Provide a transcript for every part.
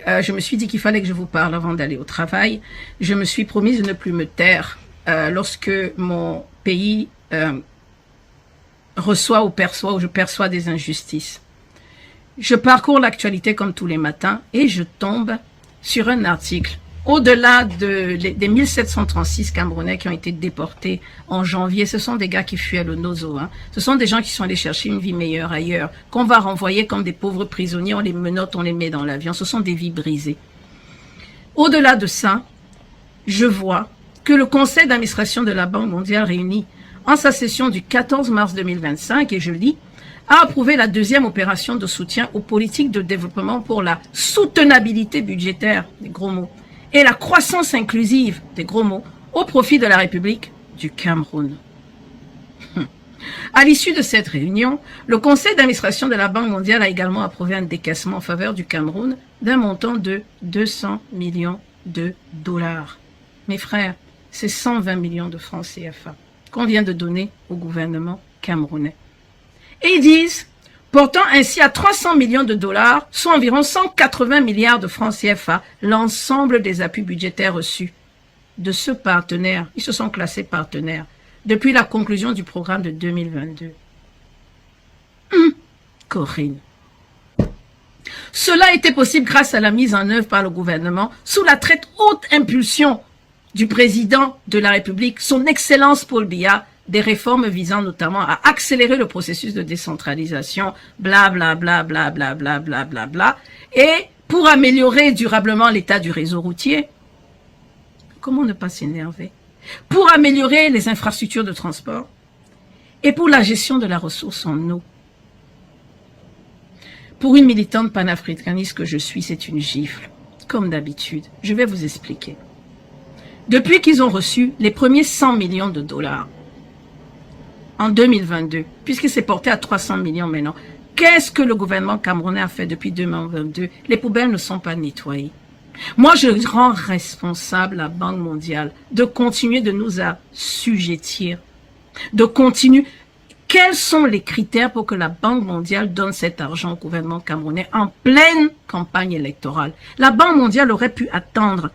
Je me suis dit qu'il fallait que je vous parle avant d'aller au travail. Je me suis promise de ne plus me taire lorsque mon pays reçoit ou perçoit ou je perçois des injustices. Je parcours l'actualité comme tous les matins et je tombe sur un article. Au-delà des 1736 Camerounais qui ont été déportés en janvier, ce sont des gars qui fuyaient le Nozo. Ce sont des gens qui sont allés chercher une vie meilleure ailleurs, qu'on va renvoyer comme des pauvres prisonniers, on les menotte, on les met dans l'avion. Ce sont des vies brisées. Au-delà de ça, je vois que le conseil d'administration de la Banque mondiale réuni en sa session du 14 mars 2025, et je lis, a approuvé la deuxième opération de soutien aux politiques de développement pour la soutenabilité budgétaire, des gros mots, et la croissance inclusive, des gros mots, au profit de la République du Cameroun. À l'issue de cette réunion, le conseil d'administration de la Banque mondiale a également approuvé un décaissement en faveur du Cameroun d'un montant de 200 millions de dollars. Mes frères, c'est 120 millions de francs CFA qu'on vient de donner au gouvernement camerounais. Et ils disent, portant ainsi à 300 millions de dollars, soit environ 180 milliards de francs CFA, l'ensemble des appuis budgétaires reçus de ce partenaire. Ils se sont classés partenaires depuis la conclusion du programme de 2022. Corinne. Cela était possible grâce à la mise en œuvre par le gouvernement, sous la très haute impulsion du président de la République, son Excellence Paul Biya, des réformes visant notamment à accélérer le processus de décentralisation, bla bla bla bla bla bla bla bla bla, et pour améliorer durablement l'état du réseau routier. Comment ne pas s'énerver? Pour améliorer les infrastructures de transport et pour la gestion de la ressource en eau. Pour une militante panafricaniste que je suis, c'est une gifle. Comme d'habitude, je vais vous expliquer. Depuis qu'ils ont reçu les premiers 100 millions de dollars en 2022, puisqu'il s'est porté à 300 millions maintenant, qu'est-ce que le gouvernement camerounais a fait depuis 2022? Les poubelles ne sont pas nettoyées. Moi, je rends responsable la Banque mondiale de continuer de nous assujettir, de continuer. Quels sont les critères pour que la Banque mondiale donne cet argent au gouvernement camerounais en pleine campagne électorale? La Banque mondiale aurait pu attendre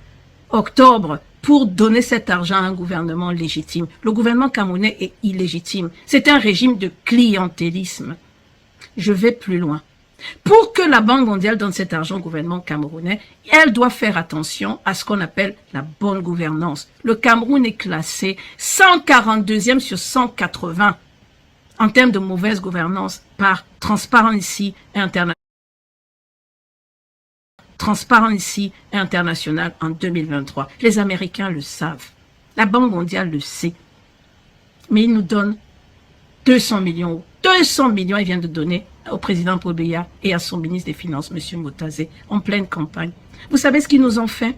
octobre pour donner cet argent à un gouvernement légitime. Le gouvernement camerounais est illégitime. C'est un régime de clientélisme. Je vais plus loin. Pour que la Banque mondiale donne cet argent au gouvernement camerounais, elle doit faire attention à ce qu'on appelle la bonne gouvernance. Le Cameroun est classé 142e sur 180 en termes de mauvaise gouvernance par Transparency International en 2023. Les Américains le savent. La Banque mondiale le sait. Mais ils nous donnent 200 millions. 200 millions, ils viennent de donner au président Paul Biya et à son ministre des Finances, M. Motazé, en pleine campagne. Vous savez ce qu'ils nous ont fait?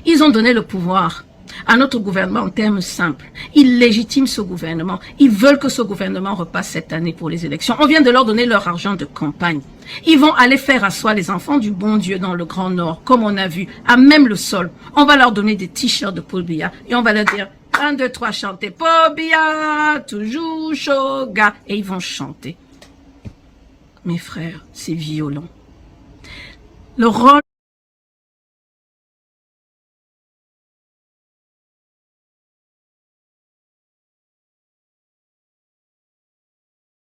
Ils ont donné le pouvoir à notre gouvernement en termes simples. Ils légitiment ce gouvernement. Ils veulent que ce gouvernement repasse cette année pour les élections. On vient de leur donner leur argent de campagne. Ils vont aller faire asseoir les enfants du bon Dieu dans le Grand Nord, comme on a vu, à même le sol. On va leur donner des t-shirts de Paul Biya et on va leur dire 1, 2, 3, chantez Paul Biya, toujours chaud gars. Et ils vont chanter. Mes frères, c'est violent. Le rôle